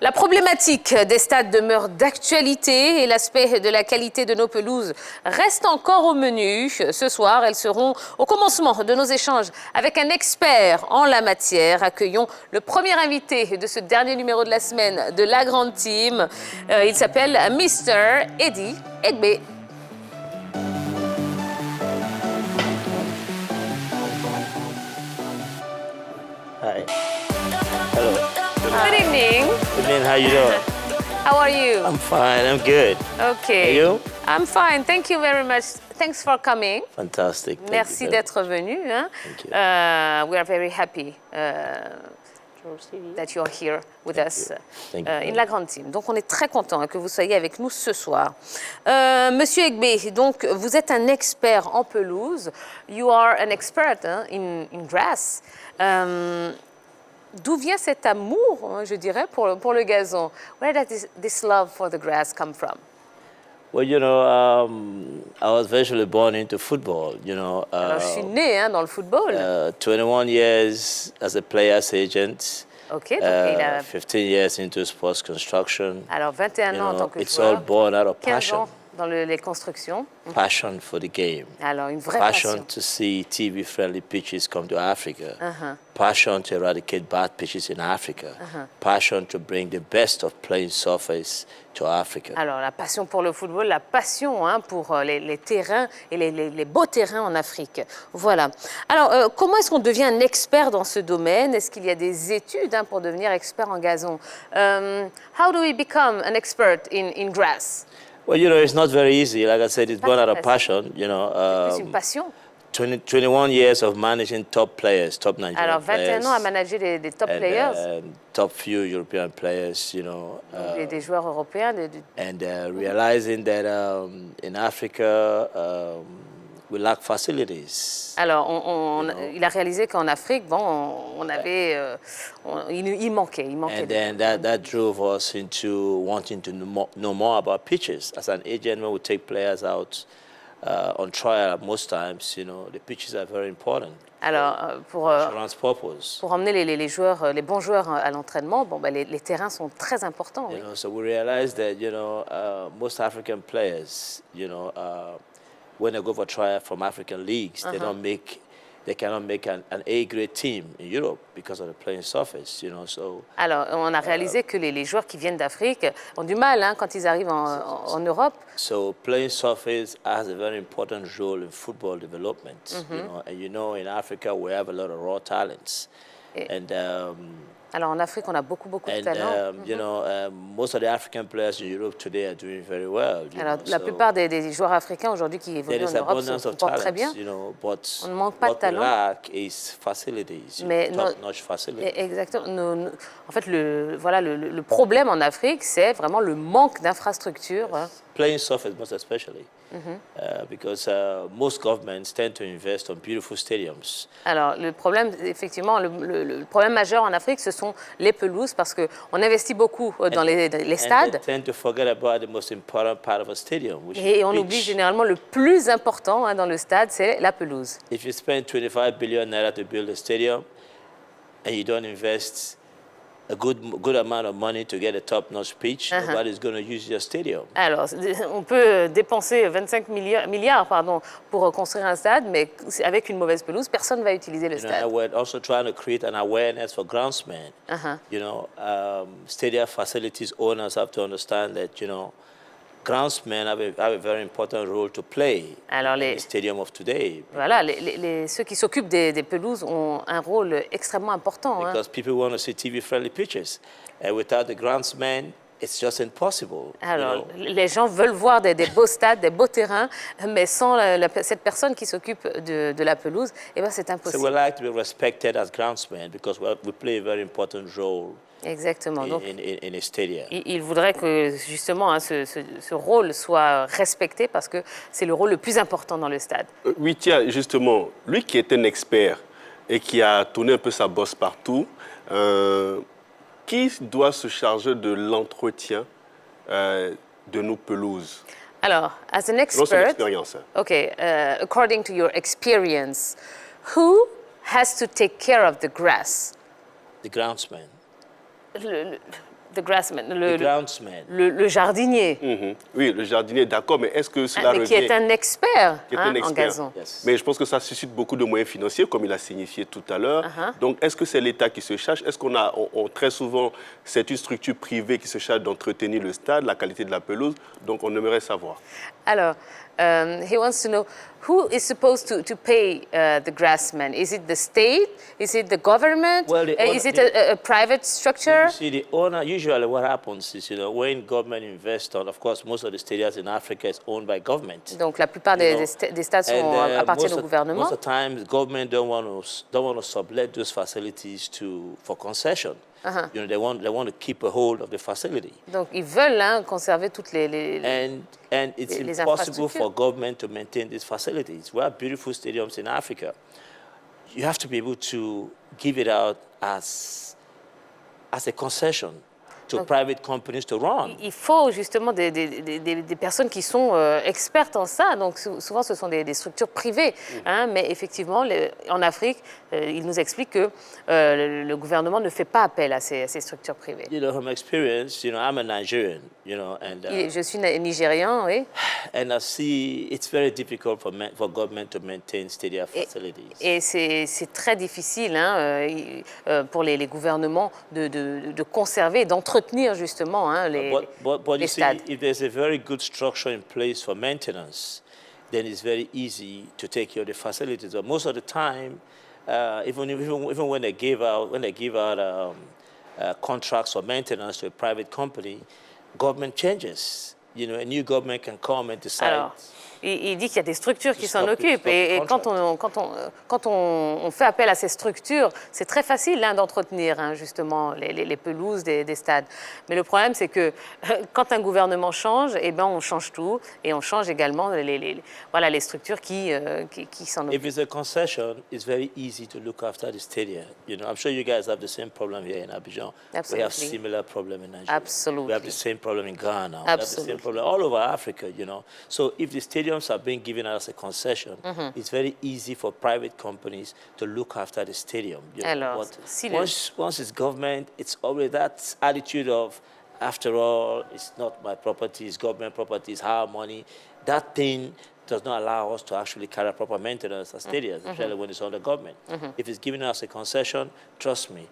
La problématique des stades demeure d'actualité et l'aspect de la qualité de nos pelouses reste encore au menu. Ce soir, elles seront au commencement de nos échanges avec un expert en la matière. Accueillons le premier invité de ce dernier numéro de la semaine de La Grande Team. Il s'appelle Mr. Eddie Egbe. Hi. Hello. Good evening. Good evening. How you doing? How are you? I'm fine. I'm good. Okay. And you? I'm fine. Thank you very much. Thanks for coming. Fantastic. Thank Merci you very d'être venu. Hein. Thank you. We are very happy that you are here with us Thank you. in La Grande Team. Donc, on est très content que vous soyez avec nous ce soir. Monsieur Egbe, donc, vous êtes un expert en pelouse. You are an expert in grass. D'où vient cet amour, je dirais, pour le gazon? Where does this love for the grass come from? Well, I was virtually born into football, Alors, je suis né dans le football. 21 years as a player's agent. OK, donc il a 15 years into sports construction. alors 21 ans en tant que It's all joueur, born out of 15 passion. ans dans les constructions. Passion for the game. Alors, une vraie Passion passion. to see TV-friendly pitches come to Africa. Uh-huh. Passion to eradicate bad pitches in Africa. Passion to bring the best of playing surface to Africa. Alors, la passion pour le football, la passion pour les terrains et les beaux terrains en Afrique. Voilà. Alors, comment est-ce qu'on devient un expert dans ce domaine? Est-ce qu'il y a des études pour devenir expert en gazon? How do we become an expert in grass? Well, it's not very easy. Like I said, it's born out of passion. C'est une passion. 21 years of managing top players, top Nigerian Alors, 21 players. ans à manager des top players, Top few European players, des joueurs européens. and realizing that in Africa we lack facilities. Alors, il a réalisé qu'en Afrique, il manquait. And then that drove us into wanting to know more about pitches. As an agent, when we take players out on trial, most times, the pitches are very important. Alors, Insurance purpose. pour emmener les joueurs, les bons joueurs à l'entraînement, les terrains sont très importants. Oui. So we realized that most African players, when they go for trial from African leagues, they cannot make an A-grade team in Europe because of the playing surface. So. Alors, on a réalisé que les joueurs qui viennent d'Afrique ont du mal quand ils arrivent en Europe. So playing surface has a very important role in football development. And in Africa we have a lot of raw talents. Alors, en Afrique, on a beaucoup de talent. Most of the African players in Europe today are doing very well. Alors, la plupart des joueurs africains aujourd'hui qui évoluent en Europe se comportent très bien. On ne manque pas de talent. Lack is facilities, top-notch facilities. Exactement. En fait, le problème en Afrique, c'est vraiment le manque d'infrastructures. Playing surface, most especially, because most governments tend to invest on beautiful stadiums. Alors, le problème, effectivement, le problème majeur en Afrique, ce sont les pelouses, parce qu'on investit beaucoup dans les stades. And they tend to forget about the most important part of a stadium, which is Et on the oublie pitch. généralement le plus important dans le stade, c'est la pelouse. If you spend 25 billion naira to build a stadium, and you don't invest a good amount of money to get a top-notch pitch, nobody's going to use your stadium. Alors, on peut dépenser 25 milliards pour construire un stade, mais avec une mauvaise pelouse, personne ne va utiliser le stade. And we're also trying to create an awareness for groundsmen. Stadium facilities owners have to understand that, groundsmen have a very important role to play Alors, in the stadium of today. Voilà, ceux qui s'occupent des pelouses ont un rôle extrêmement important. Because people want to see TV-friendly pitches. And without the groundsmen, it's just impossible. Alors, les gens veulent voir des beaux stades, des beaux terrains, mais sans cette personne qui s'occupe de la pelouse, c'est So impossible. we like to be respected as groundsmen because we play a very important role Exactement. Donc, in a stadium. il voudrait que justement ce rôle soit respecté parce que c'est le rôle le plus important dans le stade. Oui, tiens, justement, lui qui est un expert et qui a tourné un peu sa bosse partout, qui doit se charger de l'entretien de nos pelouses? Alors, as an Selon son expert, expérience. okay, according to your experience, who has to take care of the grass? The groundsmen. The grassman, the groundsman. le jardinier, Oui, le jardinier, d'accord, mais est-ce que cela mais revient... qui est un expert, Qui est un en expert. gazon. Yes. Mais je pense que ça suscite beaucoup de moyens financiers, comme il a signifié tout à l'heure. Donc, est-ce que c'est l'État qui se charge? Est-ce qu'on a, très souvent, c'est une structure privée qui se charge d'entretenir le stade, la qualité de la pelouse? Donc, on aimerait savoir. Alors, he wants to know who is supposed to pay the grassman. Is it the state? Is it the government? Well, Is it a private structure? You see, the owner, usually what happens is, when government invests on, of course, most of the stadiums in Africa is owned by government. Donc, la plupart des stades appartiennent au gouvernement. Most of the time, government don't want to sublet those facilities for concession. They want to keep a hold of the facility. Donc, ils veulent conserver toutes les And it's les impossible infrastructures. for government to maintain these facilities. We have beautiful stadiums in Africa. You have to be able to give it out as a concession to private companies to run. Il faut justement des personnes qui sont expertes en ça. Donc souvent, ce sont des structures privées. Mais effectivement, en Afrique, il nous explique que le gouvernement ne fait pas appel à ces structures privées. From experience, I'm a Nigerian, and Je suis nigérian, oui. and I see it's very difficult for government to maintain stadium facilities. Et c'est très difficile pour les gouvernements de conserver, d'entretenir justement But les you see, stades. if there's a very good structure in place for maintenance, then it's very easy to take care of the facilities. But most of the time, even when they give out contracts for maintenance to a private company, government changes. A new government can come and decide. Alors, il dit qu'il y a des structures qui s'en Stop occupent. the Et quand contract. on fait appel à ces structures, c'est très facile d'entretenir justement les pelouses des stades. Mais le problème, c'est que quand un gouvernement change, on change tout. Et on change également les structures qui s'en If occupent. it's a concession, it's very easy to look after the stadium. I'm sure you guys have the same problem here in Abidjan. Absolutely. We have similar problem in Nigeria. Absolutely. We have the same problem in Ghana. We have the Absolutely. same problem all over Africa, So if the stadiums are being given as a concession, it's very easy for private companies to look after the stadium. Alors, But si once it's government, it's always that attitude of, after all, it's not my property, it's government property, it's our money. That thing does not allow us to actually carry proper maintenance at stadiums, especially when it's under government. If it's given us a concession, trust me,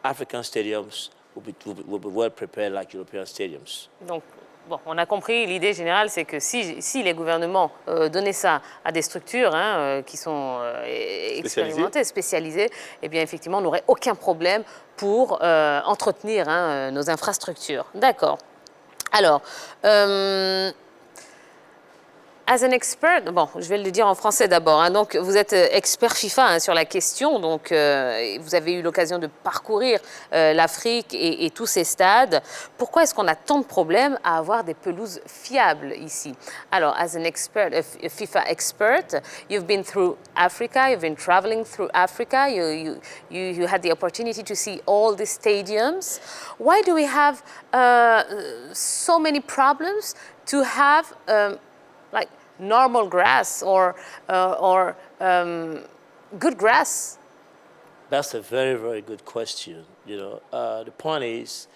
African stadiums will be well prepared like European stadiums. Donc, bon, on a compris, l'idée générale, c'est que si les gouvernements donnaient ça à des structures qui sont expérimentées, spécialisées, eh bien, effectivement, on n'aurait aucun problème pour entretenir nos infrastructures. D'accord. Alors, as an expert, bon, je vais le dire en français d'abord. Donc, vous êtes expert FIFA sur la question. Donc, vous avez eu l'occasion de parcourir l'Afrique et tous ces stades. Pourquoi est-ce qu'on a tant de problèmes à avoir des pelouses fiables ici? Alors, as an expert, a FIFA expert, you've been through Africa. You've been traveling through Africa. You had the opportunity to see all the stadiums. Why do we have so many problems to have like normal grass or good grass? That's a very, very good question. The point is,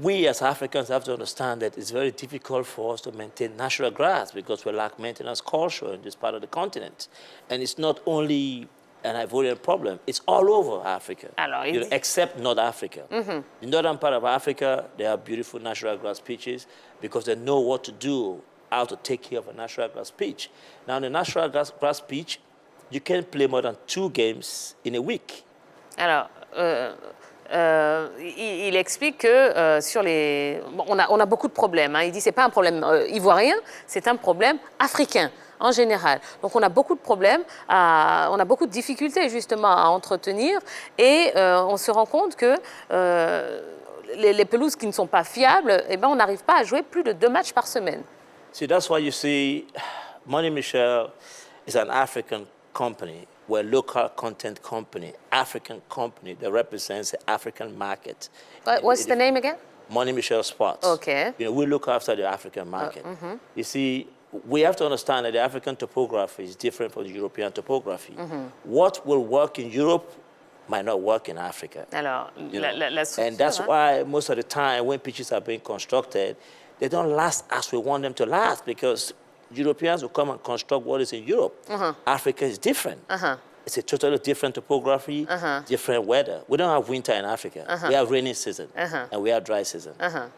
we as Africans have to understand that it's very difficult for us to maintain natural grass because we lack maintenance culture in this part of the continent. And it's not only an Ivorian problem, it's all over Africa, Alors, except North Africa. The northern part of Africa, they have beautiful natural grass pitches because they know what to do, how to take care of a natural grass pitch. Now, the natural grass pitch, you can play more than 2 games in a week. Alors, il explique que sur les... Bon, on a beaucoup de problèmes. Il dit que ce n'est pas un problème ivoirien, c'est un problème africain en général. Donc on a beaucoup de problèmes, on a beaucoup de difficultés justement à entretenir et on se rend compte que les pelouses qui ne sont pas fiables, on n'arrive pas à jouer plus de 2 matchs par semaine. See, that's why you see Money Michel is an African company. We're a local content company, African company that represents the African market. What's the name again? Money Michel Sports. Okay. We look after the African market. You see, we have to understand that the African topography is different from the European topography. What will work in Europe might not work in Africa. Alors, You la know. structure, And that's hein. why most of the time when pitches are being constructed, they don't last as we want them to last because Europeans will come and construct what is in Europe. Africa is different. It's a totally different topography, different weather. We don't have winter in Africa. We have rainy season and we have dry season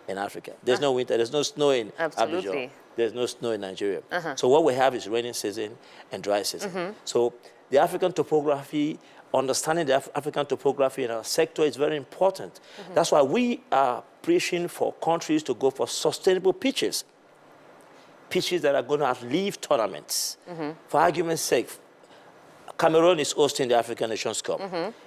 in Africa. There's no winter, there's no snow in Absolutely. Abidjan. There's no snow in Nigeria. So what we have is rainy season and dry season. So the African topography, understanding the African topography in our sector is very important. That's why we are pushing for countries to go for sustainable pitches. Pitches that are going to outlive tournaments. For argument's sake, Cameroon is hosting the African Nations Cup.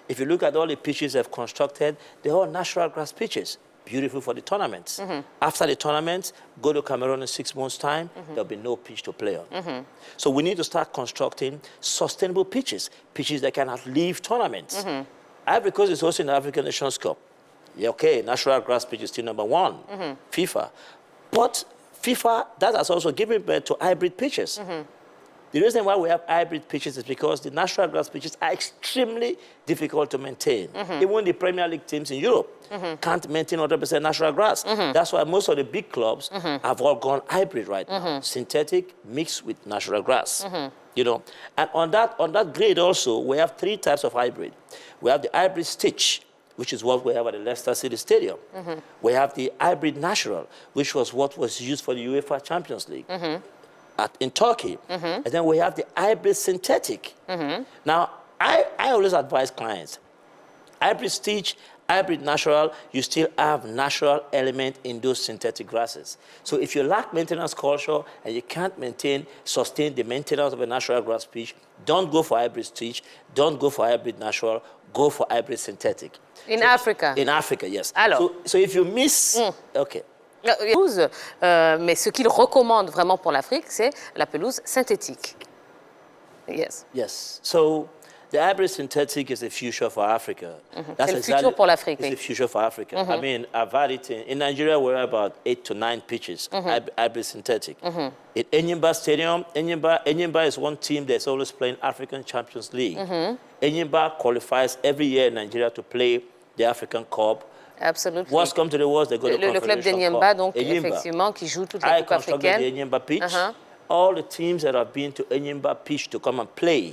If you look at all the pitches they've constructed, they're all natural grass pitches, beautiful for the tournaments. After the tournaments, go to Cameroon in 6 months' time, there'll be no pitch to play on. So we need to start constructing sustainable pitches, pitches that can outlive tournaments. Ivory Coast is hosting the African Nations Cup. Yeah, okay, natural grass pitch is still number one, FIFA. But FIFA, that has also given birth to hybrid pitches. The reason why we have hybrid pitches is because the natural grass pitches are extremely difficult to maintain. Even the Premier League teams in Europe can't maintain 100% natural grass. That's why most of the big clubs have all gone hybrid right now, synthetic mixed with natural grass. You know, and on that grade also, we have 3 types of hybrid. We have the hybrid stitch, which is what we have at the Leicester City Stadium. We have the hybrid natural, which was what was used for the UEFA Champions League. In Turkey. And then we have the hybrid synthetic. Now, I always advise clients, hybrid stitch, hybrid natural, you still have natural element in those synthetic grasses. So if you lack maintenance culture and you can't sustain the maintenance of a natural grass pitch, don't go for hybrid stitch, don't go for hybrid natural, go for hybrid synthetic. In Africa? In Africa, yes. Alors. So if you miss, okay. Pelouse, mais ce qu'il recommande vraiment pour l'Afrique, c'est la pelouse synthétique. Yes. Yes. So the hybrid synthetic is the future for Africa. C'est le futur pour l'Afrique. It's the future for Africa. I mean, I've had it in Nigeria. We're about 8 to 9 pitches, hybrid synthetic. In Enyimba Stadium, Enyimba is one team that's always playing African Champions League. Enyimba qualifies every year in Nigeria to play the African Cup. Absolument. What's come to the worst, they go to Le club d'Enyimba, donc, effectivement, qui joue toute la Coupe africaine. The Enyimba pitch. All the teams that have been to Enyimba pitch to come and play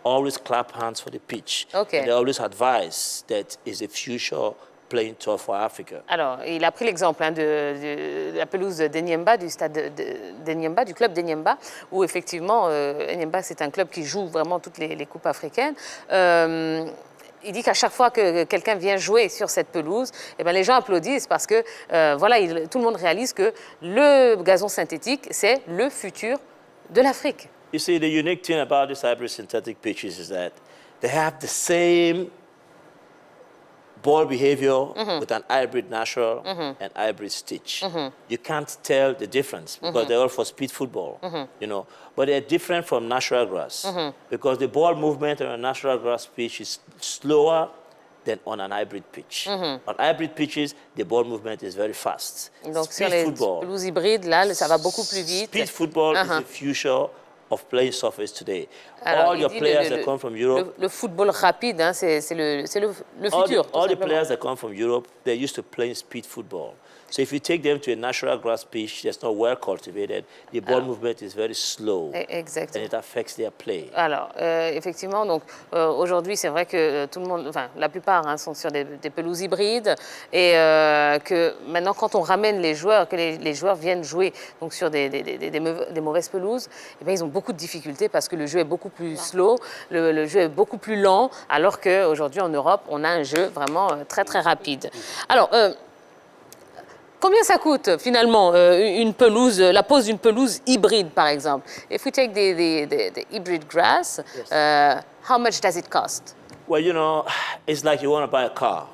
always clap hands for the pitch. Okay. And they always advise that it's a future playing tour for Africa. Alors, il a pris l'exemple de la pelouse d'Enyimba, du stade d'Enyimba, du club d'Enyimba, où effectivement, Enyimba, c'est un club qui joue vraiment toutes les coupes africaines. Il dit qu'à chaque fois que quelqu'un vient jouer sur cette pelouse, eh ben, les gens applaudissent parce que voilà, tout le monde réalise que le gazon synthétique, c'est le futur de l'Afrique. You see, the unique thing about these hybrid synthetic pitches is that they have the same ball behavior with an hybrid natural and hybrid stitch. You can't tell the difference because they're all for speed football, you know. But they're different from natural grass because the ball movement on a natural grass pitch is slower than on an hybrid pitch. On hybrid pitches, the ball movement is very fast. Donc sur les pelouses hybrides, là, ça va beaucoup plus vite. Speed football is the future of playing surface today. Alors, all your players that come from Europe. Le football rapide, hein, c'est le futur. All the players that come from Europe, they're used to playing speed football. So if you take them to a natural grass pitch that's not well cultivated, the ball movement is very slow. Exactement. And it affects their play. Alors, effectivement, donc aujourd'hui, c'est vrai que tout le monde, enfin, la plupart sont sur des pelouses hybrides et que maintenant, quand on ramène les joueurs, que les joueurs viennent jouer donc sur des mauvaises pelouses, eh bien, ils ont beaucoup de difficultés parce que le jeu est beaucoup plus slow, le jeu est beaucoup plus lent, alors qu'aujourd'hui, en Europe, on a un jeu vraiment très, très rapide. Alors, combien ça coûte finalement une pelouse, la pose d'une pelouse hybride par exemple? If we take the hybrid grass, how much does it cost? Well, you know, it's like you want to buy a car.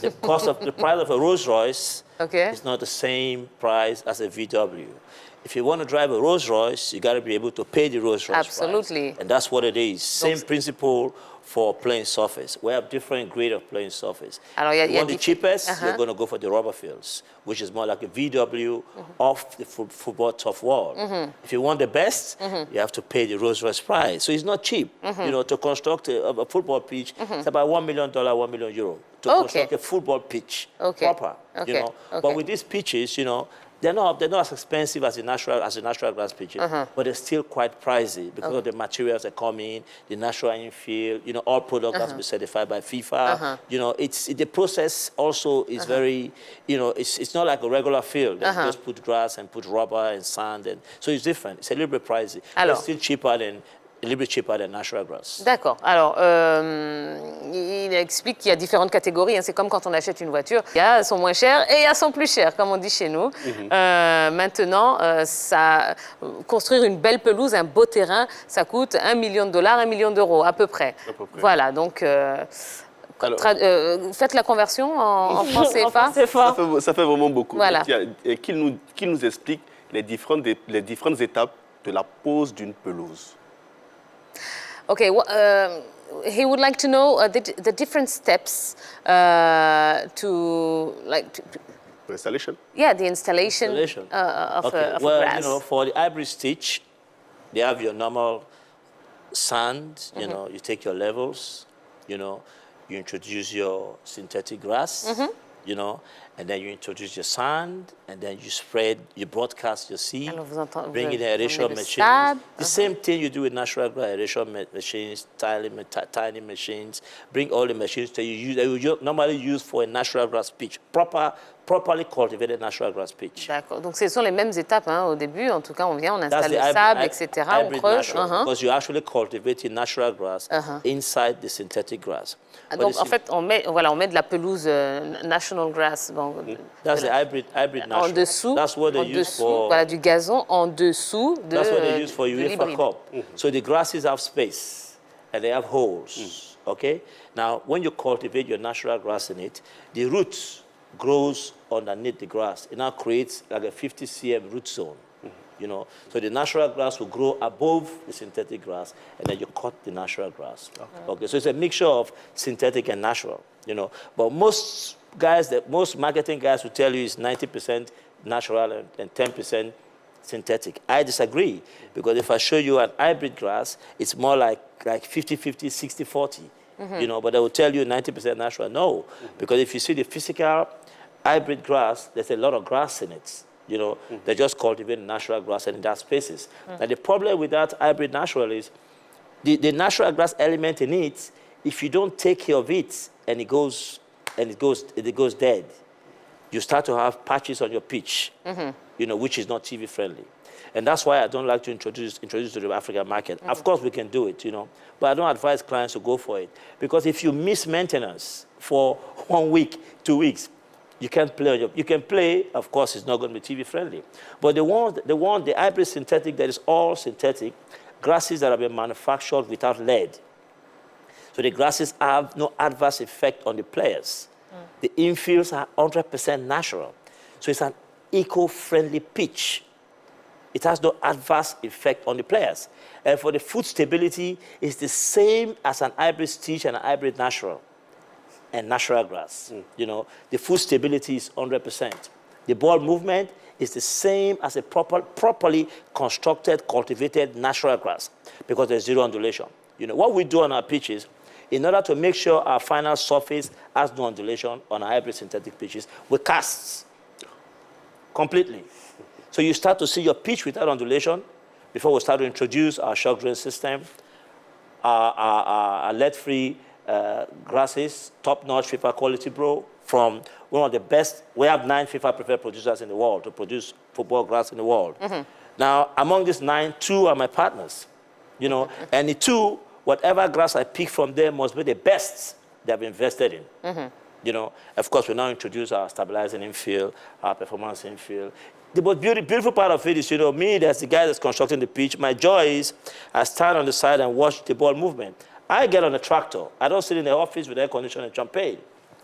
The price of a Rolls Royce is not the same price as a VW. If you want to drive a Rolls Royce, you got to be able to pay the Rolls Royce Absolutely. price. And that's what it is. Same principle for playing surface. We have different grade of playing surface. Alors, If you want the cheapest, Uh-huh. you're going to go for the rubber fields, which is more like a VW off the football turf wall. If you want the best, you have to pay the Rolls-Royce price. So it's not cheap. You know, to construct a football pitch, it's about $1 million, €1 million to construct a football pitch proper. You know, but with these pitches, you know, they're not as expensive as the natural grass pitches, but they're still quite pricey because of the materials that come in, the natural infield. You know, all products have to be certified by FIFA. You know, the process also is very, you know, it's not like a regular field. They just put grass and put rubber and sand, and so it's different. It's a little bit pricey, but it's still cheaper than. A little bit cheaper than natural grass. D'accord. Alors, il explique qu'il y a différentes catégories. Hein. C'est comme quand on achète une voiture. Il y a son moins cher et il y a son plus cher, comme on dit chez nous. Maintenant, construire une belle pelouse, un beau terrain, ça coûte $1 million, $1 million à peu près. Voilà, donc... faites la conversion en francs CFA. Ça fait vraiment beaucoup. Voilà. Et qu'il nous explique les différentes étapes de la pose d'une pelouse. Okay, he would like to know the different steps to Installation? Yeah, the installation, of well, grass. You know, for the hybrid stitch, they have your normal sand, you know, you take your levels, you know, you introduce your synthetic grass, you know, and then you introduce your sand, and then you spread, you broadcast your seed, bring in aeration machines. The same thing you do with natural grass, aeration machines, tiny machines. Bring all the machines that you normally use for a natural grass pitch, properly cultivated natural grass pitch. D'accord. Donc ce sont les mêmes étapes hein, au début. En tout cas, on vient, on installe le sable, etc. On creuse. Because you actually cultivating natural grass inside the synthetic grass. Donc en fait, on met de la pelouse national grass. Bon, that's the hybrid natural. En dessous. That's what they use for. Voilà, du gazon en dessous de. That's what they use for UEFA Cup. So the grasses have space and they have holes. Okay. Now, when you cultivate your natural grass in it, the roots grows underneath the grass. It now creates like a 50 cm root zone. You know, so the natural grass will grow above the synthetic grass, and then you cut the natural grass. Okay, so it's a mixture of synthetic and natural. You know, but most marketing guys will tell you it's 90% natural and 10% synthetic. I disagree, because if I show you an hybrid grass, it's more like 50-50, 60-40. You know, but they will tell you 90% natural. No, because if you see the physical hybrid grass, there's a lot of grass in it. You know, they just cultivate natural grass and in that spaces. And the problem with that hybrid natural is the natural grass element in it, if you don't take care of it and it goes dead, you start to have patches on your pitch, you know, which is not TV friendly. And that's why I don't like to introduce to the African market. Of course, we can do it, you know, but I don't advise clients to go for it. Because if you miss maintenance for 1 week, 2 weeks, you can't play. You can play, of course, it's not going to be TV friendly. But the hybrid synthetic that is all synthetic, grasses that have been manufactured without lead. So the grasses have no adverse effect on the players. The infields are 100% natural. So it's an eco-friendly pitch. It has no adverse effect on the players. And for the foot stability, it's the same as an hybrid stitch and a hybrid natural and natural grass. You know, the foot stability is 100%. The ball movement is the same as a properly constructed, cultivated natural grass, because there's zero undulation. You know, what we do on our pitches, in order to make sure our final surface has no undulation on our hybrid synthetic pitches, we cast completely. So you start to see your pitch without undulation before we start to introduce our shock drain system, our lead-free grasses, top-notch FIFA quality bro, from one of the best. We have 9 FIFA preferred producers in the world to produce football grass in the world. Now, among these 9, 2 are my partners, you know, and the 2, whatever grass I pick from them must be the best they have invested in. You know, of course, we now introduce our stabilizing infield, our performance infield. The most beautiful part of it is, you know, me, that's the guy that's constructing the pitch. My joy is I stand on the side and watch the ball movement. I get on a tractor. I don't sit in the office with air conditioning and champagne.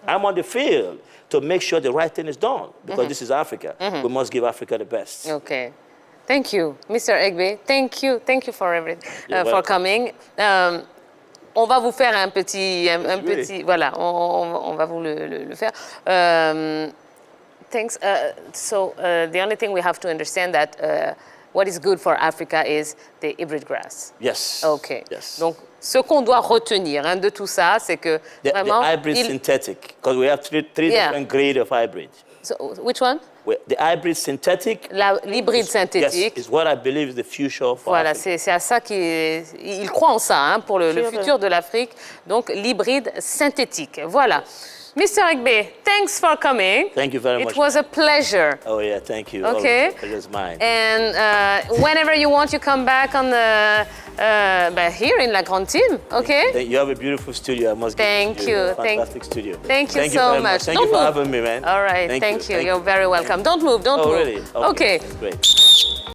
I'm on the field to make sure the right thing is done, because this is Africa. We must give Africa the best. Okay. Thank you, Mr. Egbe. Thank you for everything, for coming. On va vous faire un petit, Oui. voilà, on va vous le faire. Thanks. The only thing we have to understand that what is good for Africa is the hybrid grass. Yes. OK. Yes. Donc, ce qu'on doit retenir de tout ça, c'est que The vraiment... hybrid synthetic, because we have three Yeah. different grades of hybrid. So, which one? The hybrid synthetic L'hybride synthétique. is what I believe is the future for Voilà, Africa. c'est à ça qu'il croit en ça, hein, pour le futur de l'Afrique. Donc, l'hybride synthétique. Voilà. Mr. Egbe, thanks for coming. Thank you very much. It was a pleasure. Oh yeah, thank you. Okay. Oh, it was mine. And whenever you want, you come back on the here in La Grande Team. Okay. You have a beautiful studio. I must Thank give you. you. Fantastic studio. Thank you Thank so very much. Thank Don't you for move. having me, man. All right. Thank you. You're very welcome. Don't move. Don't Oh move. really? Okay. Great.